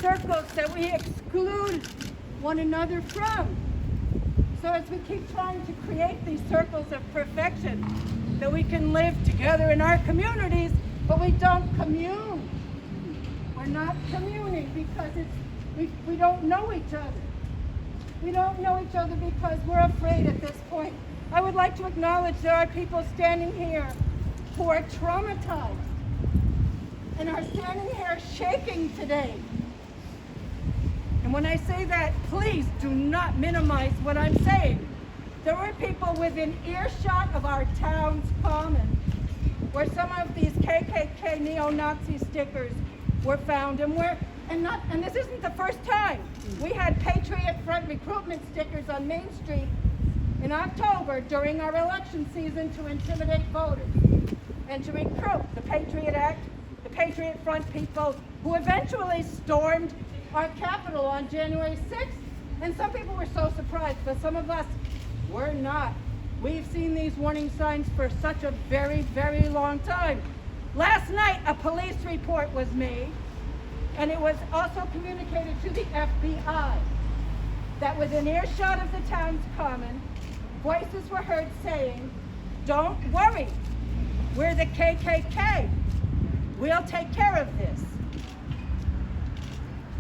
circles that we exclude one another from. So as we keep trying to create these circles of perfection, that we can live together in our communities, but we don't commune. We're not communing because we don't know each other. We don't know each other because we're afraid at this point. I would like to acknowledge there are people standing here who are traumatized and are standing here shaking today. And when I say that, please do not minimize what I'm saying. There were people within earshot of our town's common where some of these KKK neo-Nazi stickers were found, and this isn't the first time. We had Patriot Front recruitment stickers on Main Street in October during our election season to intimidate voters and to recruit the Patriot Act, the Patriot Front people who eventually stormed our Capitol on January 6th. And some people were so surprised, but some of us were not. We've seen these warning signs for such a very, very long time. Last night, a police report was made, and it was also communicated to the FBI that within earshot of the town's common, voices were heard saying, "Don't worry, we're the KKK. We'll take care of this."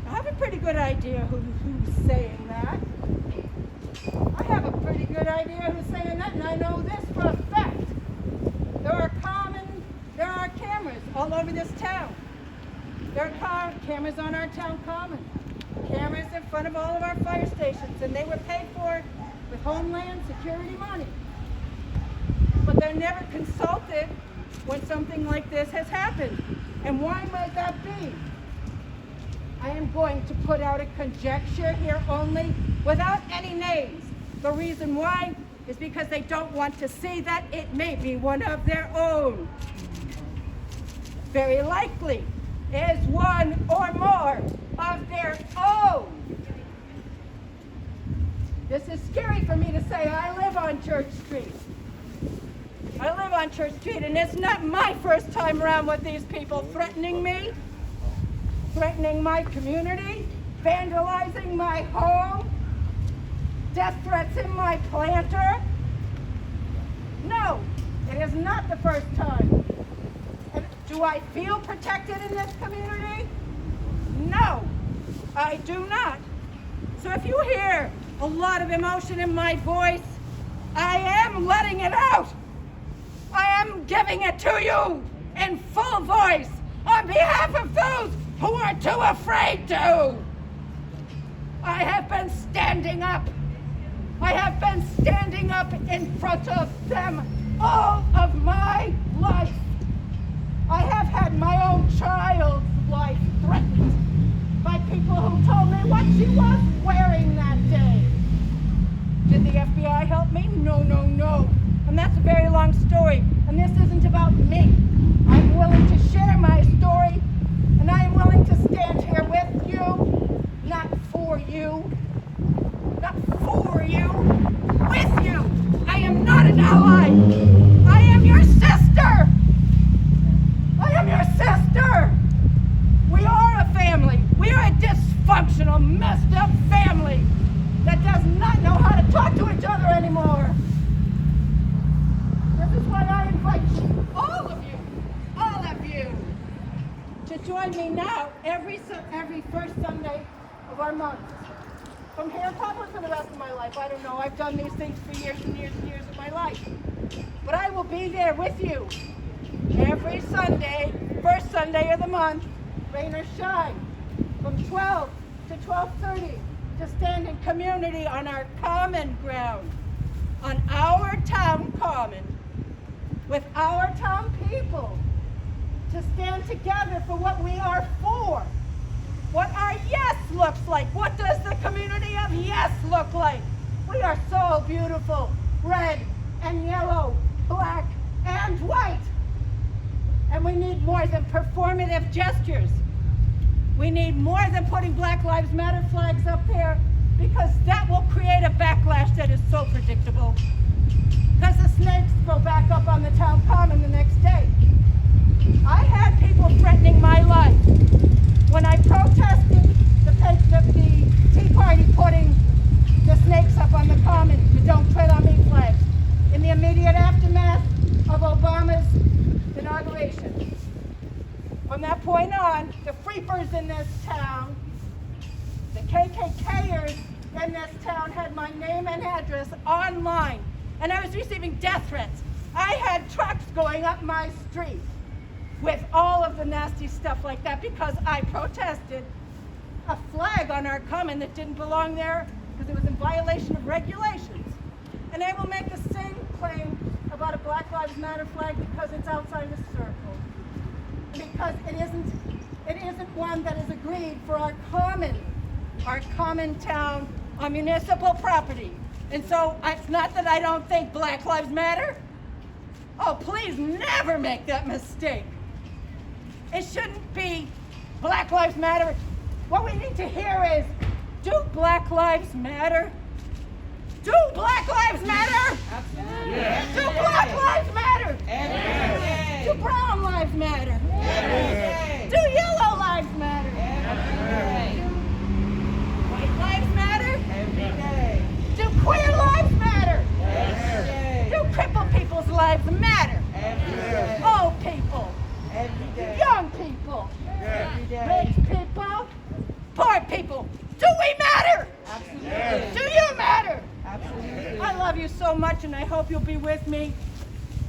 I have a pretty good idea who's saying that. I have a pretty good idea who's saying that, and I know this for a fact. There are cameras all over this town. There are cameras on our town common, cameras in front of all of our fire stations, and they were paid for with Homeland Security money. But they're never consulted when something like this has happened. And why might that be? I am going to put out a conjecture here only, without any names. The reason why is because they don't want to see that it may be one of their own. Very likely is one or more of their own. This is scary for me to say. I live on Church Street. And it's not my first time around with these people threatening me, threatening my community, vandalizing my home, death threats in my planter. No, it is not the first time. And do I feel protected in this community? No, I do not. So if you hear a lot of emotion in my voice, I am letting it out. I am giving it to you in full voice on behalf of those who are too afraid to. I have been standing up. I have been standing up in front of them all of my life. I have had my own child's life threatened by people who told me what she was wearing that day. Did the FBI help me? No, no, no. And that's a very long story. And this isn't about me. I'm willing to share my story, and I am willing to stand here with you, not for you. Not for you, with you. I am not an ally. I am your sister. I am your sister. We are a family. We are a dysfunctional, messed up family that does not know how to talk to each other anymore. This is why I invite you, all of you, to join me now every first Sunday of our month. From here probably for the rest of my life. I don't know. I've done these things for years and years and years of my life. But I will be there with you every Sunday, first Sunday of the month, rain or shine, from 12 to 12:30, to stand in community on our common ground, on our town common, with our town people, to stand together for what we are for. What our yes looks like. What does the community of yes look like? We are so beautiful. Red and yellow, black and white. And we need more than performative gestures. We need more than putting Black Lives Matter flags up there, because that will create a backlash that is so predictable. Because the snakes go back up on the town common the next day. I had people threatening my life when I protested this town, the KKKers in this town had my name and address online, and I was receiving death threats. I had trucks going up my street with all of the nasty stuff like that because I protested a flag on our common that didn't belong there because it was in violation of regulations. And I will make the same claim about a Black Lives Matter flag because it's outside the circle. Because it isn't one that is agreed for our common town, our municipal property. And so it's not that I don't think Black Lives Matter. Oh, please never make that mistake. It shouldn't be Black Lives Matter. What we need to hear is, do Black Lives matter? Do Black Lives matter? Absolutely. Yes. Do Black Lives matter? Every day. Do Brown Lives matter? Every day. Do Yellow Lives matter? Every day. White Lives matter? Every day. Do Queer Lives matter? Every day. Do crippled people's lives matter? Every day. Old people? Every day. Young people? Every day. Rich people? Poor people? Do we matter? Absolutely. Do you matter? Absolutely. I love you so much, and I hope you'll be with me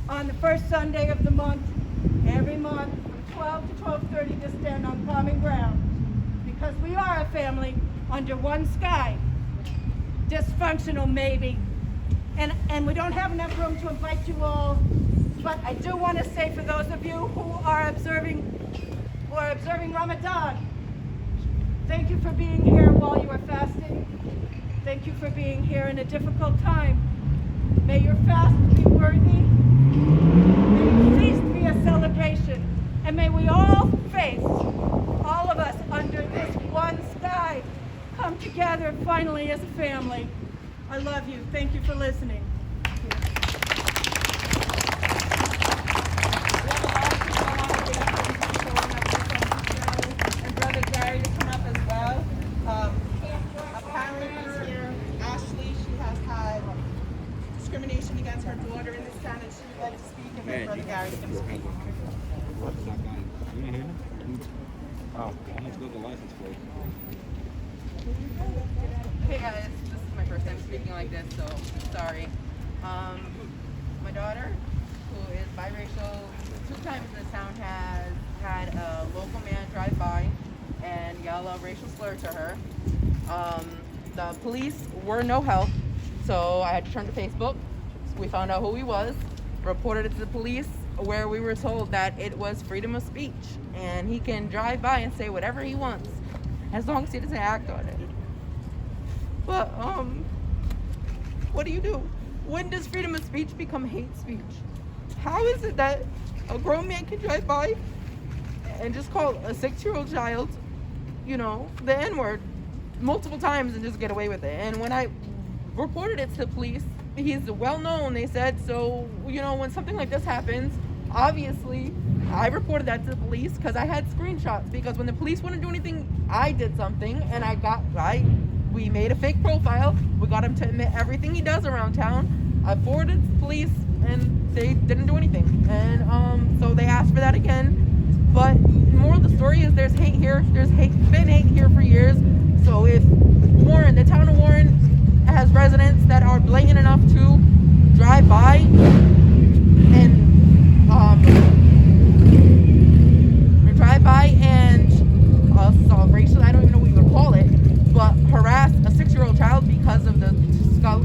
on the first Sunday of the month, every month, from 12 to 12:30 to stand on common ground, because we are a family under one sky. Dysfunctional, maybe, and we don't have enough room to invite you all, but I do want to say for those of you who are observing Ramadan, thank you for being here while you are fasting. Thank you for being here in a difficult time. May your fast be worthy. May your feast be a celebration. And may we all face, all of us under this one sky, come together finally as a family. I love you. Thank you for listening. And Brother Gary to come up as well. Apparently here, Ashley, she has had discrimination against her daughter in this town, and she would like to speak, and then Brother Gary can speak. Oh, how much goes the license plate? Hey guys, this is my first time speaking like this, so sorry. My daughter, who is biracial, 2 times in this town has had a local man drive by and yell a racial slur to her. The police were no help, so I had to turn to Facebook. We found out who he was, reported it to the police, where we were told that it was freedom of speech and he can drive by and say whatever he wants as long as he doesn't act on it. But what do you do? When does freedom of speech become hate speech? How is it that a grown man can drive by and just call a 6-year-old child, you know, the N-word multiple times and just get away with it? And when I reported it to the police, he's well known, they said, so, you know, when something like this happens, obviously, I reported that to the police because I had screenshots, because when the police wouldn't do anything, I did something, and we made a fake profile, we got him to admit everything he does around town, I forwarded it to the police, and they didn't do anything, and so they asked for that again, but the moral of the story is there's hate here, been hate here for years, so if Warren, the town of Warren, has residents that are blatant enough to drive by and assault, racial, I don't even know what you would call it, but harass a 6-year-old child because of the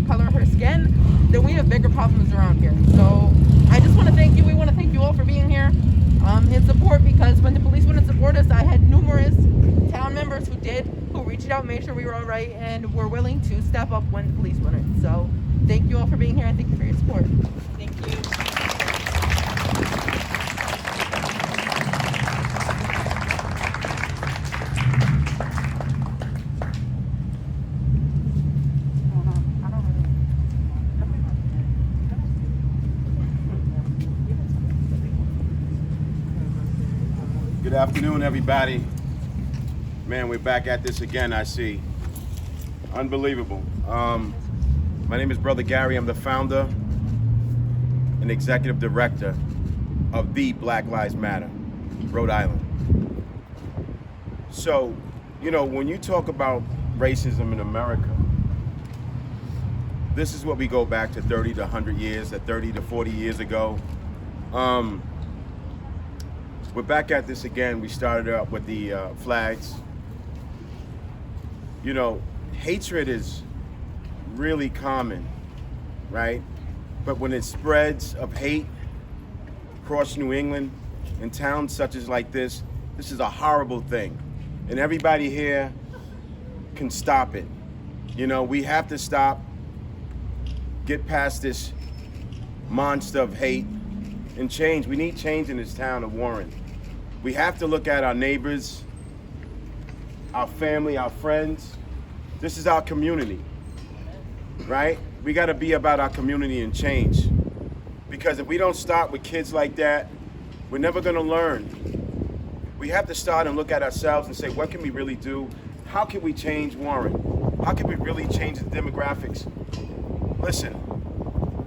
color of her skin, then we have bigger problems around here. So I just want to thank you. We want to thank you all for being here in support, because when the police wouldn't support us, I had numerous town members who reached out, made sure we were all right, and were willing to step up when the police wouldn't. So thank you all for being here, and thank you for your support. Thank you. Good afternoon, everybody. Man, we're back at this again, I see. Unbelievable. My name is Brother Gary. I'm the founder and executive director of the Black Lives Matter, Rhode Island. So, you know, when you talk about racism in America, this is what we go back to 30 to 100 years, to 30 to 40 years ago. We're back at this again. We started out with the flags. You know, hatred is really common, right? But when it spreads of hate across New England, in towns such as like this is a horrible thing. And everybody here can stop it. You know, we have to stop, get past this monster of hate and change. We need change in this town of Warren. We have to look at our neighbors, our family, our friends. This is our community, right? We gotta be about our community and change. Because if we don't start with kids like that, we're never gonna learn. We have to start and look at ourselves and say, what can we really do? How can we change Warren? How can we really change the demographics? Listen,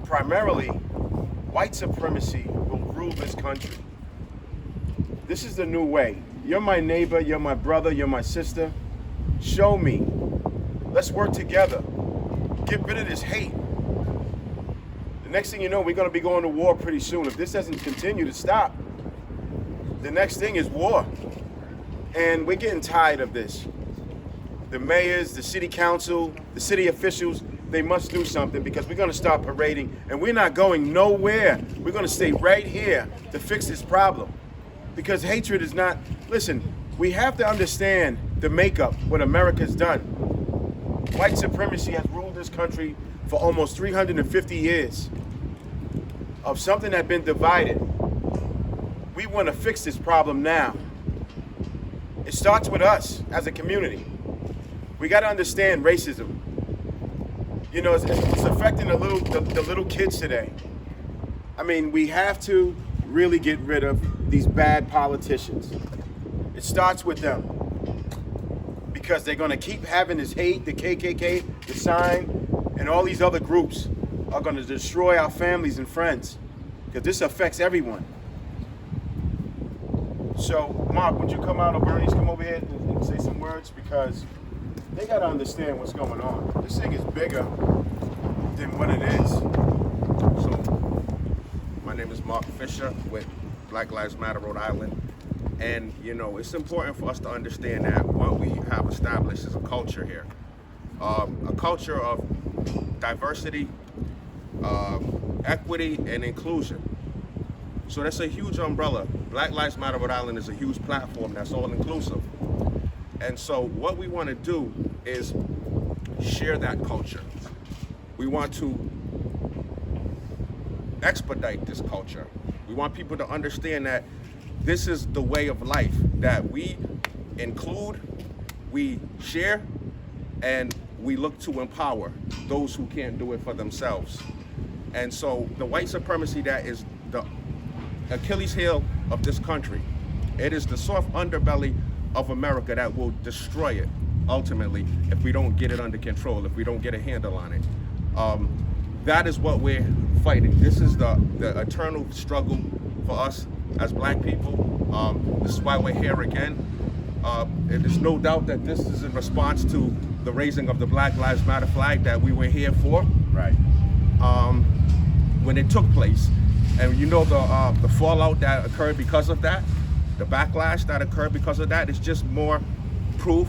primarily, white supremacy will rule this country. This is the new way. You're my neighbor, you're my brother, you're my sister. Show me. Let's work together. Get rid of this hate. The next thing you know, we're gonna be going to war pretty soon. If this doesn't continue to stop, the next thing is war. And we're getting tired of this. The mayors, the city council, the city officials, they must do something because we're gonna start parading and we're not going nowhere. We're gonna stay right here to fix this problem. Because hatred is not, listen, we have to understand the makeup, what America's done. White supremacy has ruled this country for almost 350 years of something that's been divided. We want to fix this problem now. It starts with us as a community. We got to understand racism. You know, it's affecting the little kids today. I mean, we have to really get rid of these bad politicians. It starts with them. Because they're gonna keep having this hate, the KKK, the sign, and all these other groups are gonna destroy our families and friends. Because this affects everyone. So, Mark, would you come out, or Bernice, come over here and say some words? Because they gotta understand what's going on. This thing is bigger than what it is. So, my name is Mark Fisher with Black Lives Matter Rhode Island. And, you know, it's important for us to understand that what we have established is a culture here. A culture of diversity, equity, and inclusion. So that's a huge umbrella. Black Lives Matter Rhode Island is a huge platform that's all inclusive. And so what we want to do is share that culture. We want to expedite this culture. We want people to understand that this is the way of life, that we include, we share, and we look to empower those who can't do it for themselves. And so the white supremacy that is the Achilles heel of this country, it is the soft underbelly of America that will destroy it ultimately if we don't get it under control, if we don't get a handle on it. That is what we're fighting. This is the eternal struggle for us as black people. This is why we're here again. And there's no doubt that this is in response to the raising of the Black Lives Matter flag that we were here for. Right. When it took place. And you know the fallout that occurred because of that, the backlash that occurred because of that, is just more proof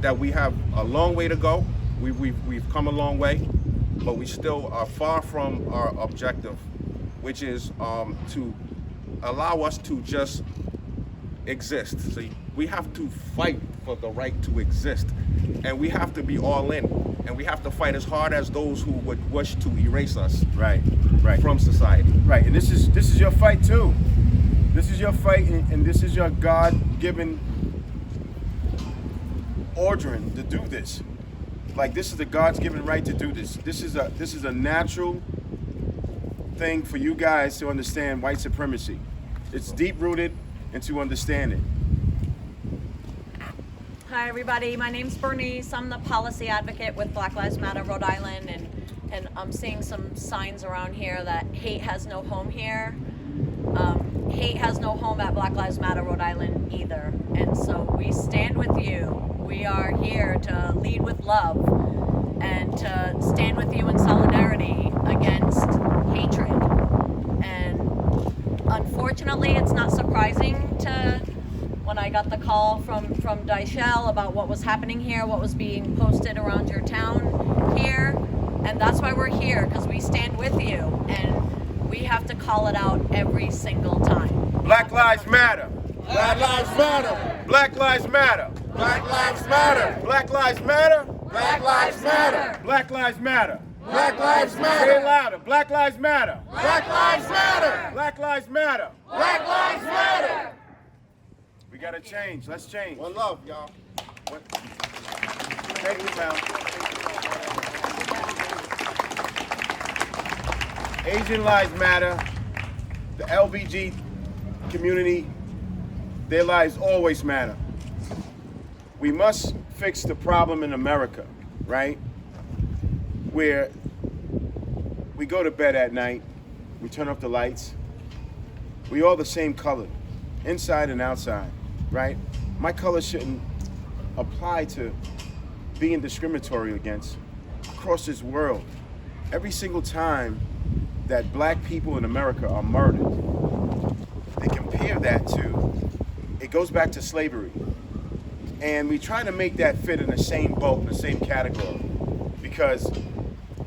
that we have a long way to go. We've come a long way, but we still are far from our objective, which is to allow us to just exist. See, we have to fight for the right to exist, and we have to be all in, and we have to fight as hard as those who would wish to erase us Right. from society. Right, and this is your fight too. This is your fight, and this is your God-given ordering to do this. Like, this is the God's given right to do this. This is a natural thing for you guys to understand white supremacy. It's deep-rooted, and to understand it. Hi everybody, my name's Bernice. I'm the policy advocate with Black Lives Matter Rhode Island, and I'm seeing some signs around here that hate has no home here. hate has no home at Black Lives Matter Rhode Island either. And so we stand with you. We are here to lead with love and to stand with you in solidarity against hatred. And unfortunately, it's not surprising to when I got the call from Daishel about what was happening here, what was being posted around your town here. And that's why we're here, because we stand with you. And we have to call it out every single time. Black Lives Matter. Black Lives Matter. Black Lives Matter. Black Lives Matter. Black Lives Matter. Black Lives Matter. Black Lives Matter. Black Lives Say it Matter. louder. Black Lives Matter. Black Lives Matter. Black Lives Matter. Black Lives Matter. We gotta change. Let's change. One love, y'all. Thank you, Mel. Asian lives matter. The LBG community, their lives always matter. We must fix the problem in America, right? Where we go to bed at night, we turn off the lights, we all the same color, inside and outside, right? My color shouldn't apply to being discriminatory against across this world. Every single time that black people in America are murdered, they compare that to, it goes back to slavery. And we try to make that fit in the same boat, in the same category. Because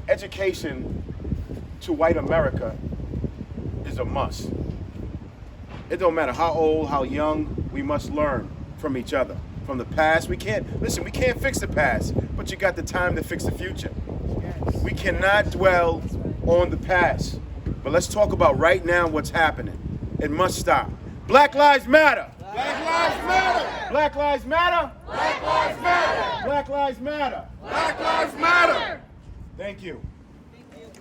education to white America is a must. It don't matter how old, how young, we must learn from each other. From the past, we can't fix the past, but you got the time to fix the future. We cannot dwell on the past, but let's talk about right now what's happening. It must stop. Black Lives Matter. Black Lives Matter. Black Lives Matter. Black Lives Matter. Black Lives Matter. Black Lives Matter. Thank you.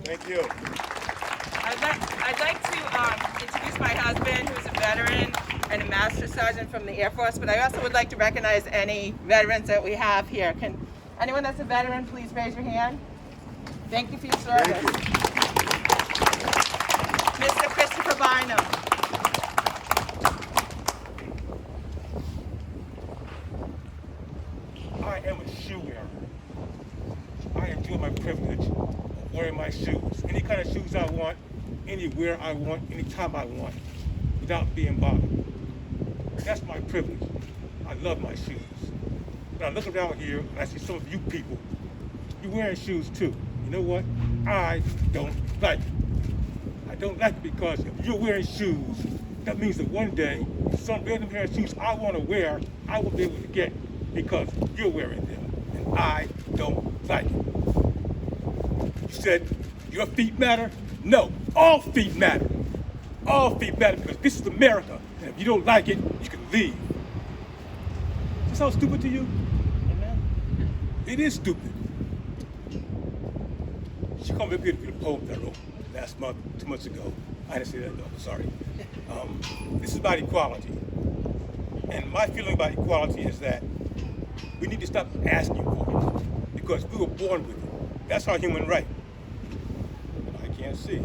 Thank you. I'd like to introduce my husband, who's a veteran and a master sergeant from the Air Force, but I also would like to recognize any veterans that we have here. Can anyone that's a veteran please raise your hand? Thank you for your service. Thank you. Mr. Christopher Bynum. I am a shoe wearer. I enjoy my privilege of wearing my shoes. Any kind of shoes I want, anywhere I want, anytime I want, without being bothered. That's my privilege. I love my shoes. But I look around here and I see some of you people, you're wearing shoes too. You know what? I don't like it. I don't like it because if you're wearing shoes, that means that one day, some random pair of shoes I want to wear, I will be able to get because you're wearing them. And I don't like it. You said your feet matter? No, all feet matter. All feet matter because this is America. And if you don't like it, you can leave. Does that sound stupid to you? Amen. It is stupid. She called me up here to read a poem that I wrote last month, 2 months ago. I didn't say that though, sorry. This is about equality. And my feeling about equality is that we need to stop asking for it because we were born with it. That's our human right. I can't see.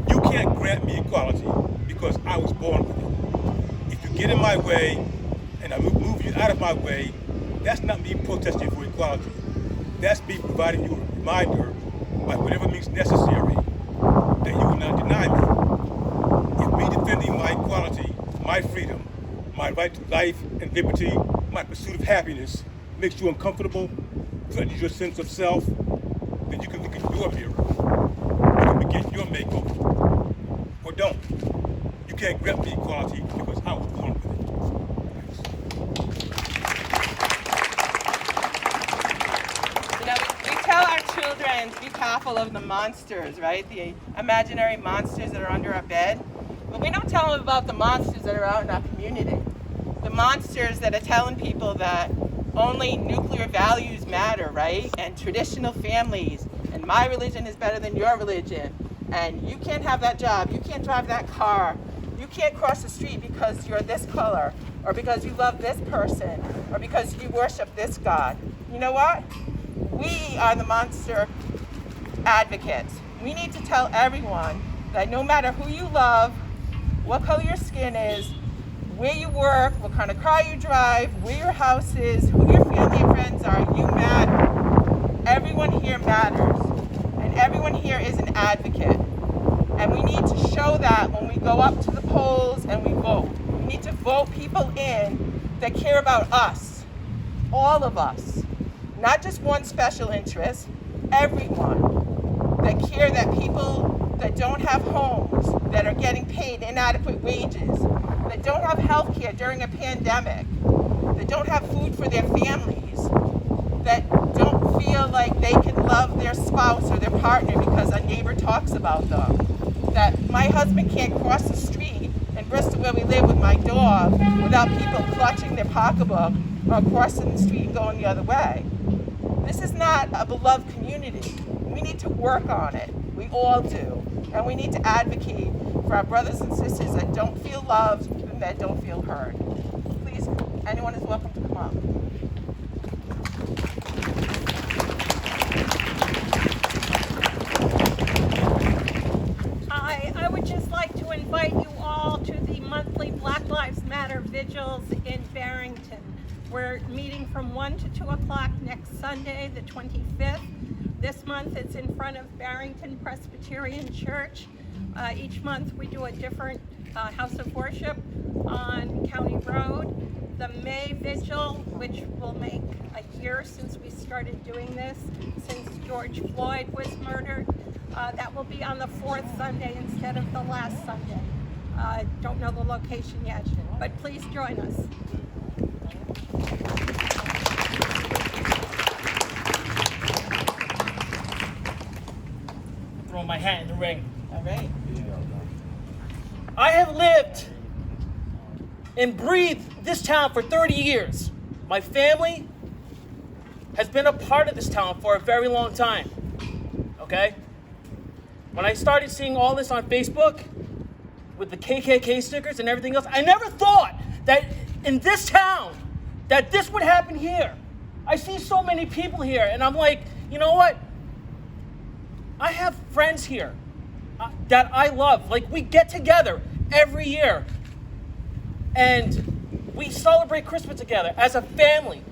You can't grant me equality because I was born with it. If you get in my way and I move you out of my way, that's not me protesting for equality. That's me providing you a reminder by whatever means necessary that you will not deny me. If me defending my equality, my freedom, my right to life and liberty, my pursuit of happiness makes you uncomfortable, threatens your sense of self, then you can look in your mirror. You can begin your makeover. Or don't. You can't grant me equality because I was born with it. You know, we tell our children to be careful of the monsters, right? The imaginary monsters that are under our bed. But we don't tell them about the monsters that are out in our community. The monsters that are telling people that only nuclear values matter, right? And traditional families, and my religion is better than your religion. And you can't have that job, you can't drive that car, you can't cross the street because you're this color, or because you love this person, or because you worship this God. You know what? We are the monster advocates. We need to tell everyone that no matter who you love, what color your skin is, where you work, what kind of car you drive, where your house is, who your family and friends are, you matter. Everyone here matters, and everyone here is an advocate. And we need to show that when we go up to the polls and we vote. We need to vote people in that care about us, all of us, not just one special interest, everyone, that care that people that don't have homes, that are getting paid inadequate wages, that don't have health care during a pandemic, that don't have food for their families, that don't feel like they can love their spouse or their partner because a neighbor talks about them, that my husband can't cross the street in Bristol where we live with my dog without people clutching their pocketbook or crossing the street and going the other way. This is not a beloved community. We need to work on it. We all do. And we need to advocate for our brothers and sisters that don't feel loved and that don't feel heard. Please, anyone is welcome to come up. Hi, I would just like to invite you all to the monthly Black Lives Matter vigils in Barrington. We're meeting from 1 to 2 o'clock next Sunday, the 25th. This month it's in front of Barrington Presbyterian Church. Each month we do a different house of worship on County Road. The May vigil, which will make a year since we started doing this, since George Floyd was murdered, that will be on the 4th Sunday instead of the last Sunday. Don't know the location yet, but please join us. Throw my hat in the ring. All right. I have lived and breathed this town for 30 years. My family has been a part of this town for a very long time. Okay? When I started seeing all this on Facebook with the KKK stickers and everything else, I never thought that in this town that this would happen here. I see so many people here and I'm like, you know what? I have friends here that I love. Like, we get together every year and we celebrate Christmas together as a family.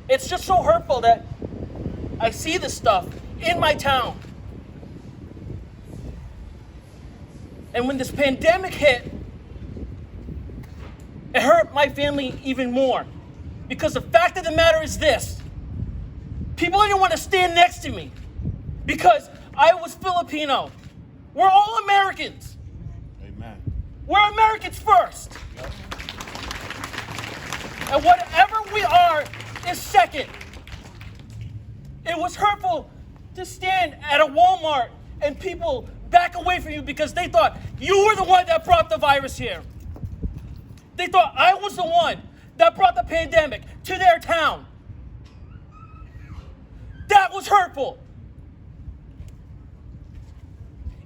It's just so hurtful that I see this stuff in my town. And when this pandemic hit, it hurt my family even more. Because the fact of the matter is this: people didn't want to stand next to me because I was Filipino. We're all Americans. Amen. We're Americans first. And whatever we are is second. It was hurtful to stand at a Walmart and people back away from you because they thought you were the one that brought the virus here. They thought I was the one that brought the pandemic to their town. That was hurtful.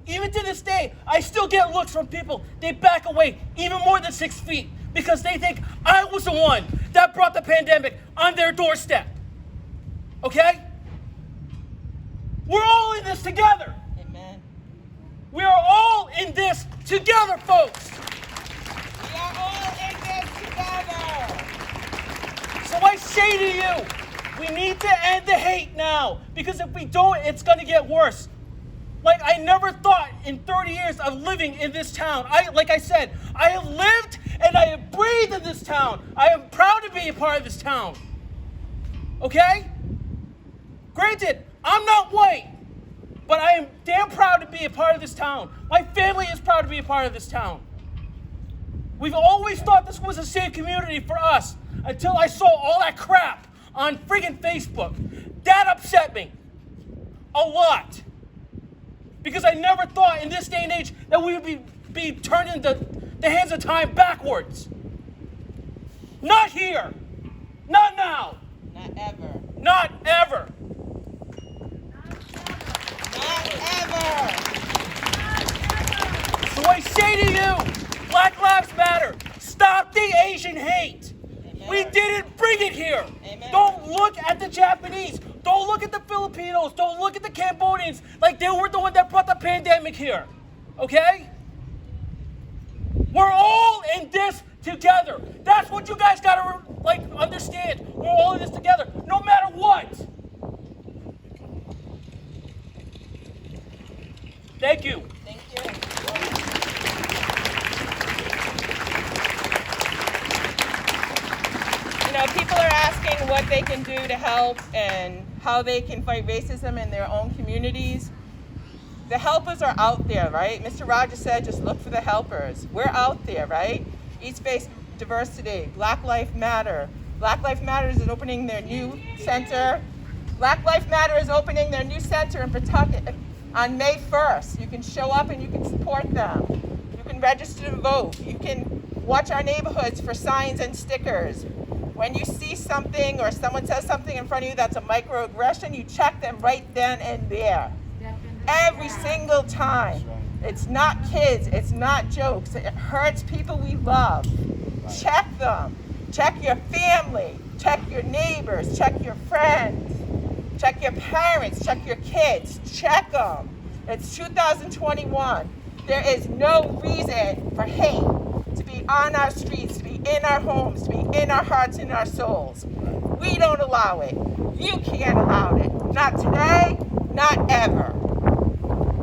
Even to this day, I still get looks from people. They back away even more than 6 feet because they think I was the one that brought the pandemic on their doorstep. Okay? We're all in this together. Amen. We are all in this together, folks. We are all in this together. So I say to you, we need to end the hate now, because if we don't, it's going to get worse. Like, I never thought in 30 years of living in this town. Like I said, I have lived and I have breathed in this town. I am proud to be a part of this town. Okay? Granted, I'm not white, but I am damn proud to be a part of this town. My family is proud to be a part of this town. We've always thought this was a safe community for us until I saw all that crap on friggin' Facebook. That upset me a lot. Because I never thought in this day and age that we would be turning the hands of time backwards. Not here. Not now. Not ever. Not ever. Not ever. So I say to you, Black Lives Matter. Stop the Asian hate. Amen. We didn't bring it here. Amen. Don't look at the Japanese. Don't look at the Filipinos. Don't look at the Cambodians like they were the one that brought the pandemic here. Okay? We're all in this together. That's what you guys gotta understand. We're all in this together, no matter what. Thank you. Thank you. You know, people are asking what they can do to help and how they can fight racism in their own communities. The helpers are out there, right? Mr. Rogers said just look for the helpers. We're out there, right? East Bay Diversity, Black Lives Matter. Black Lives Matter is opening their new center. Black Lives Matter is opening their new center in Pawtucket on May 1st. You can show up and you can support them. You can register to vote. You can watch our neighborhoods for signs and stickers. When you see something or someone says something in front of you that's a microaggression, you check them right then and there. Every single time. It's not kids, it's not jokes. It hurts people we love. Check them. Check your family. Check your neighbors. Check your friends. Check your parents. Check your kids. Check them. It's 2021. There is no reason for hate to be on our streets, to be in our homes, to be in our hearts and our souls. We don't allow it. You can't allow it. Not today, not ever.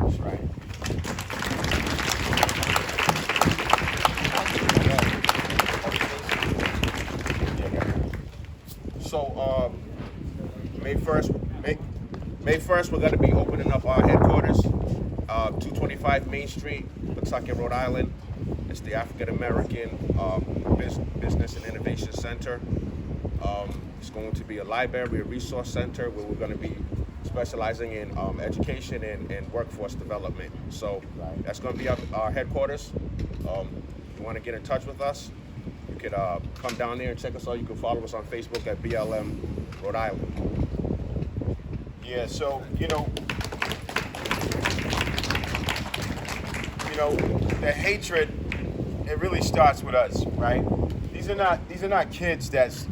That's right. So May 1st, we're going to be opening up our headquarters, 225 Main Street, Pawtucket, Rhode Island. It's the African American Business and Innovation Center. It's going to be a library, a resource center where we're going to be specializing in education and workforce development. So that's going to be our headquarters. If you want to get in touch with us, you could come down there and check us out. You can follow us on Facebook at BLM Rhode Island. Yeah, so you know, the hatred, it really starts with us, right? These are not kids that's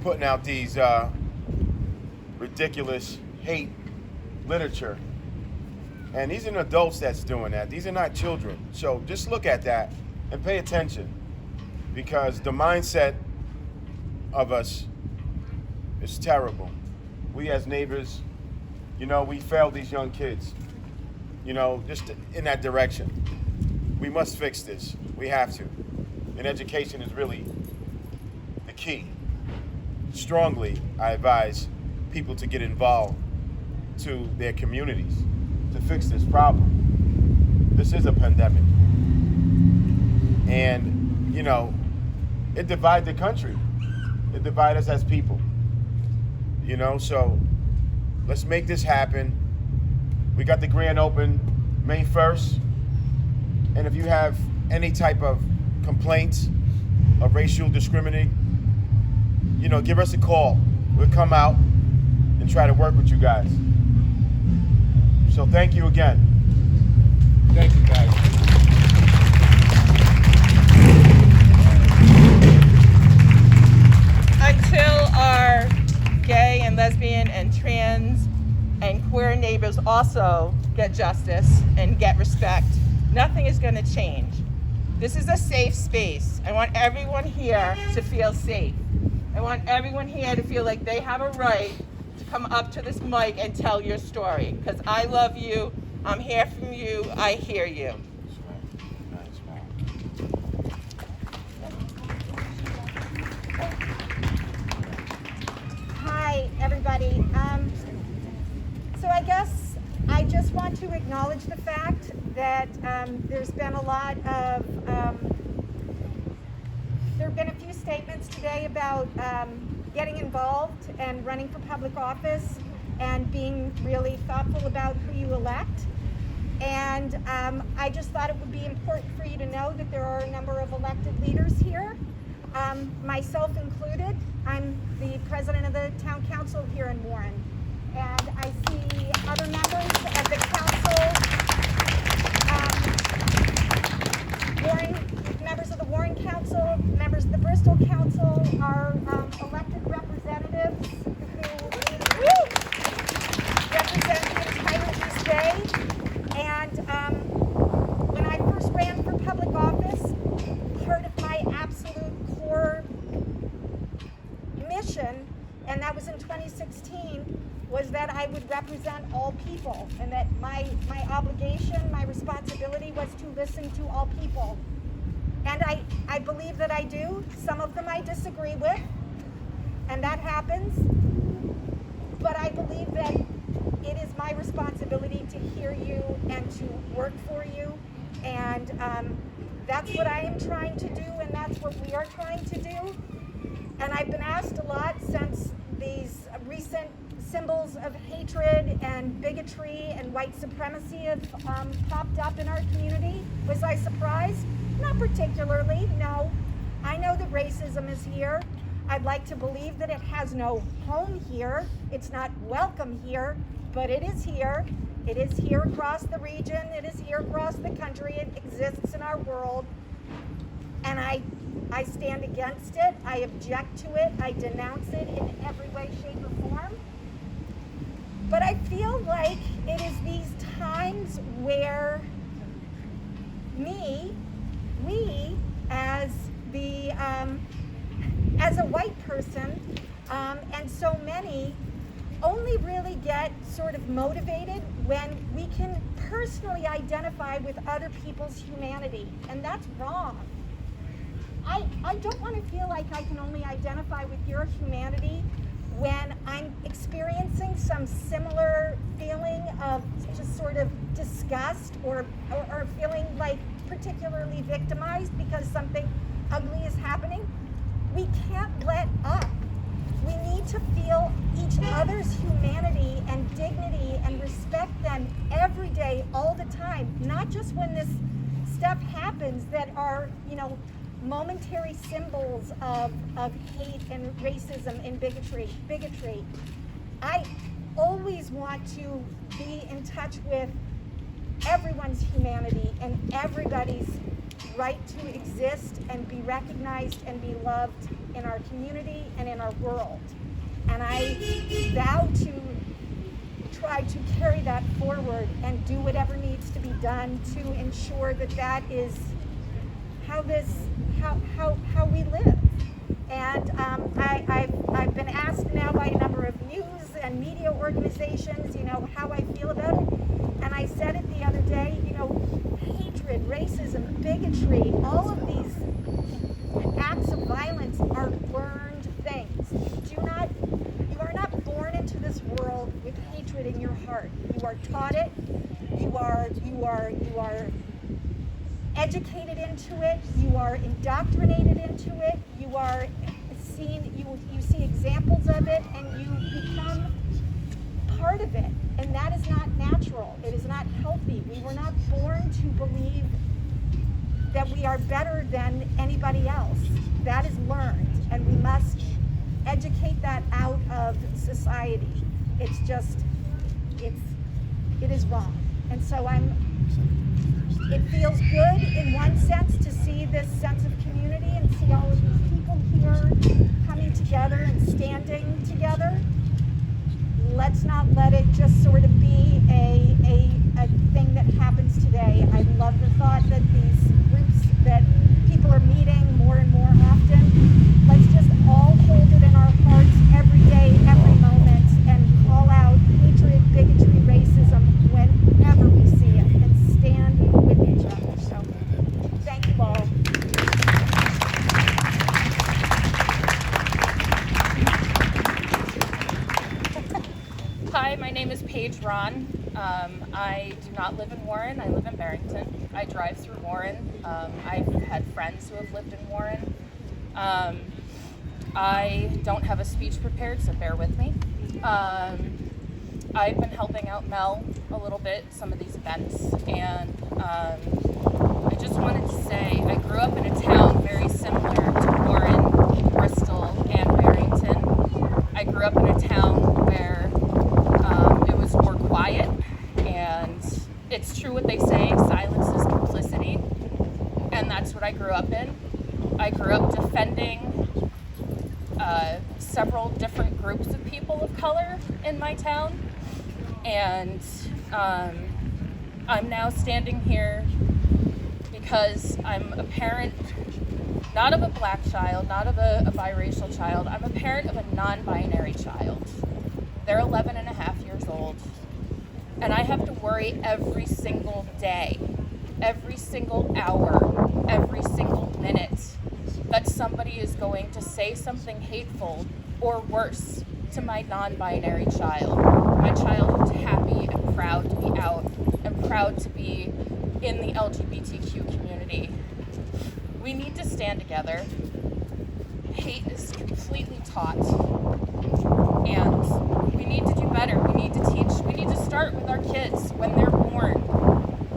putting out these ridiculous hate literature. And these are adults that's doing that. These are not children. So just look at that and pay attention, because the mindset of us is terrible. We as neighbors, we failed these young kids, just in that direction. We must fix this. We have to. And education is really the key. Strongly, I advise people to get involved to their communities to fix this problem. This is a pandemic. And, it divides the country. It divides us as people. So let's make this happen. We got the grand open May 1st. And if you have any type of complaints of racial discriminating, give us a call. We'll come out and try to work with you guys. So thank you again. Thank you, guys. Until our gay and lesbian and trans and queer neighbors also get justice and get respect, nothing is going to change. This is a safe space. I want everyone here to feel safe. I want everyone here to feel like they have a right to come up to this mic and tell your story. Because I love you, I'm here for you, I hear you. Hi, everybody. So I guess I just want to acknowledge the fact that there's been a lot of, there have been a few statements today about getting involved and running for public office and being really thoughtful about who you elect. And I just thought it would be important for you to know that there are a number of elected leaders here, myself included. I'm the president of the town council here in Warren. And I see other members of the council, members of the Warren Council, members of the Bristol Council, our elected representatives who I would represent all people, and that my obligation, my responsibility was to listen to all people. And I believe that I do. Some of them I disagree with, and that happens. But I believe that it is my responsibility to hear you and to work for you. And that's what I am trying to do, and that's what we are trying to do. And I've been asked a lot since these recent symbols of hatred and bigotry and white supremacy have popped up in our community. Was I surprised? Not particularly, no. I know that racism is here. I'd like to believe that it has no home here. It's not welcome here, but it is here. It is here across the region. It is here across the country. It exists in our world. And I stand against it. I object to it. I denounce it in every way, shape, or form. But I feel like it is these times where we as a white person, and so many, only really get sort of motivated when we can personally identify with other people's humanity, and that's wrong. I don't want to feel like I can only identify with your humanity when I'm experiencing some similar feeling of just sort of disgust or feeling like particularly victimized because something ugly is happening. We can't let up. We need to feel each other's humanity and dignity and respect them every day, all the time, not just when this stuff happens that are, momentary symbols of hate and racism and bigotry. I always want to be in touch with everyone's humanity and everybody's right to exist and be recognized and be loved in our community and in our world. And I vow to try to carry that forward and do whatever needs to be done to ensure that that is how we live. And I've been asked now by a number of news and media organizations, how I feel about it. And I said it the other day, hatred, racism, bigotry, all of these acts of violence are learned things. You are not born into this world with hatred in your heart. You are taught it. You are educated into it. You are indoctrinated into it. You are you see examples of it, and you become part of it. And that is not natural. It is not healthy. We were not born to believe that we are better than anybody else. That is learned, and we must educate that out of society. It is wrong. And so it feels good in one sense to see this sense of community and see all of these people here coming together and standing together. Let's not let it just sort of be a thing that happens today. I love the thought that these groups, that people are meeting more and more often. Let's just all hold it in our hearts every day, every moment, and call out hatred, bigotry, racism whenever we see it, and stand with each other. So, thank you all. Hi, my name is Paige Ron. I do not live in Warren. I live in Barrington. I drive through Warren. I've had friends who have lived in Warren. I don't have a speech prepared, so bear with me. I've been helping out Mel a little bit, some of these events, and I just wanted to say I grew up in a town very similar to Warren, Bristol, and Barrington. I grew up in a town where it was more quiet, and it's true what they say, silence is complicity, and that's what I grew up in. I grew up defending several different groups of people of color in my town, and I'm now standing here because I'm a parent, not of a black child, not of a biracial child. I'm a parent of a non-binary child. They're 11 and a half years old. And I have to worry every single day, every single hour, every single minute that somebody is going to say something hateful or worse to my non-binary child. My child who's happy and proud to be out and proud to be in the LGBTQ community. We need to stand together. Hate is completely taught. And we need to do better. We need to teach. We need to start with our kids when they're born,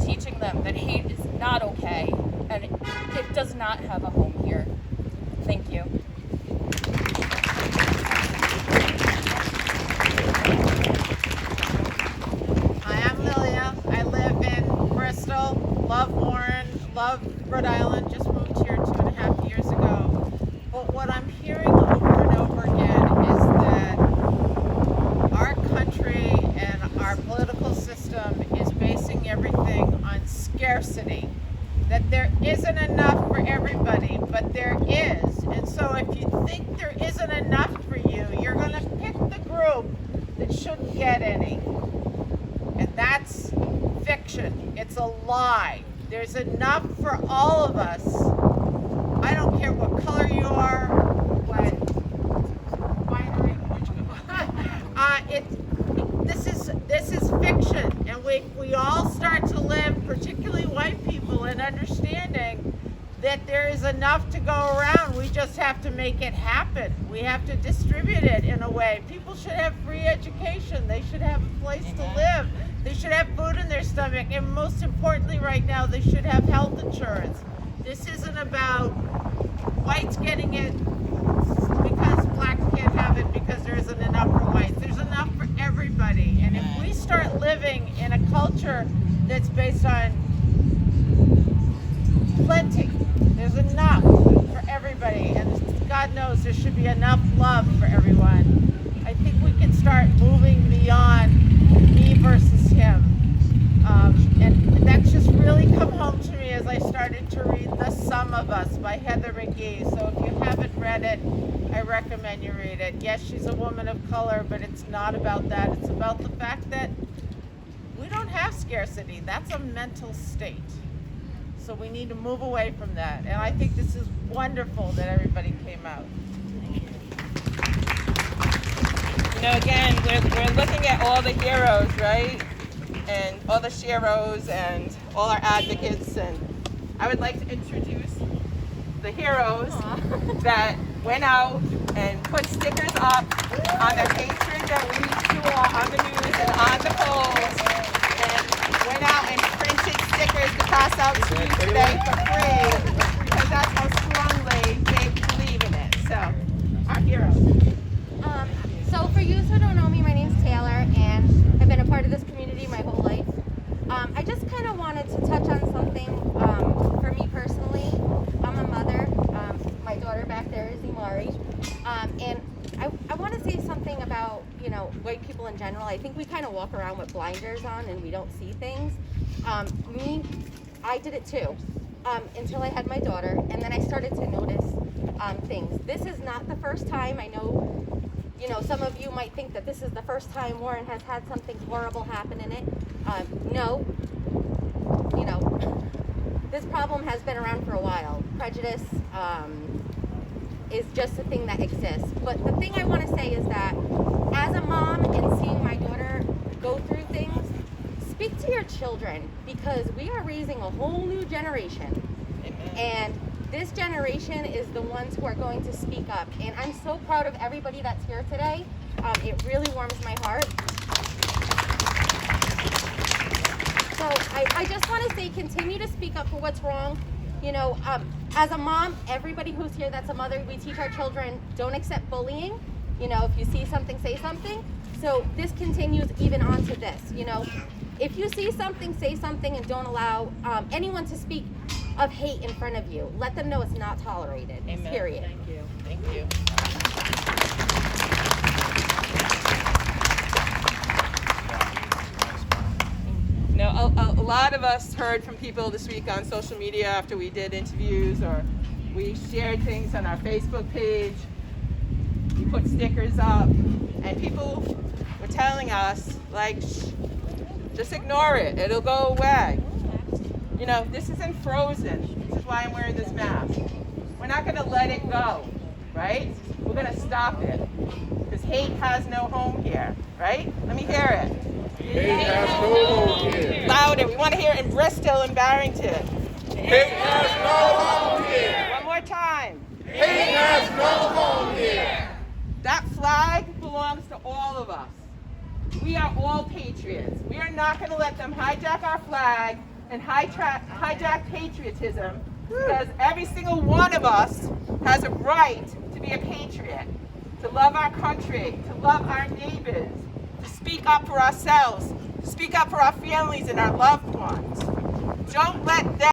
teaching them that hate is not okay and it does not have a home here. Thank you. Hi, I'm Lilia. I live in Bristol, love Warren, love Rhode Island, just moved here 2.5 years ago. But what I'm hearing over and over again is that our country and our political system is basing everything on scarcity. That there isn't enough for everybody, but there is. And so if you think there isn't enough for you, you're going to pick the group that shouldn't get any. And that's fiction. It's a lie. There's enough for all of us. I don't care what color you are, what binary, this is fiction. And we all start to live, particularly white people, in understanding that there is enough to go around. We just have to make it happen. We have to distribute it in a way. People should have free education. They should have a place to live. They should have food in their stomach. And most importantly right now, they should have health insurance. This isn't about whites getting it because blacks can't have it because there isn't enough for whites. There's enough for everybody. And if we start living in a culture that's based on plenty, there's enough for everybody, and God knows there should be enough love for everyone. I think we can start moving beyond me versus him. And that's just really come home to me as I started to read The Sum of Us by Heather McGhee. So if you haven't read it, I recommend you read it. Yes, she's a woman of color, but it's not about that. It's about the fact that we don't have scarcity. That's a mental state. So we need to move away from that. And I think this is wonderful that everybody came out. You know, again, we're looking at all the heroes, right? And all the sheroes and all our advocates. And I would like to introduce the heroes that went out and put stickers up on the hatred that we saw on the news and on the polls, and went out and printed stickers to pass out to you today for free, because that's how strongly they believe in it. So, our heroes. So for you who don't know me, my name's Taylor, and I've been a part of this community my whole life. I just kind of wanted to touch on something for me personally. I'm a mother. My daughter back there is Imari. And I want to say something about, white people in general. I think we kind of walk around with blinders on and we don't see things. I did it too, until I had my daughter, and then I started to notice things. This is not the first time. I know, some of you might think that this is the first time Warren has had something horrible happen in it. No. This problem has been around for a while. Prejudice is just a thing that exists. But the thing I want to say is that as a mom and seeing my daughter go through things, speak to your children, because we are raising a whole new generation. Amen. And this generation is the ones who are going to speak up. And I'm so proud of everybody that's here today. It really warms my heart. So I just want to say, continue to speak up for what's wrong. As a mom, everybody who's here that's a mother, we teach our children, don't accept bullying. If you see something, say something. So this continues even on to this. If you see something, say something, and don't allow anyone to speak of hate in front of you. Let them know it's not tolerated. Amen. Period. Thank you. Thank you. A lot of us heard from people this week on social media after we did interviews, or we shared things on our Facebook page. We put stickers up, and people We're telling us, like, shh, just ignore it. It'll go away. You know, this isn't frozen. This is why I'm wearing this mask. We're not going to let it go, right? We're going to stop it. Because hate has no home here, right? Let me hear it. Hate has no home here. Louder. We want to hear it in Bristol and Barrington. Hate has no home here. One more time. Hate has no home here. That flag belongs to all of us. We are all patriots. We are not going to let them hijack our flag and hijack patriotism, because every single one of us has a right to be a patriot, to love our country, to love our neighbors, to speak up for ourselves, to speak up for our families and our loved ones. Don't let them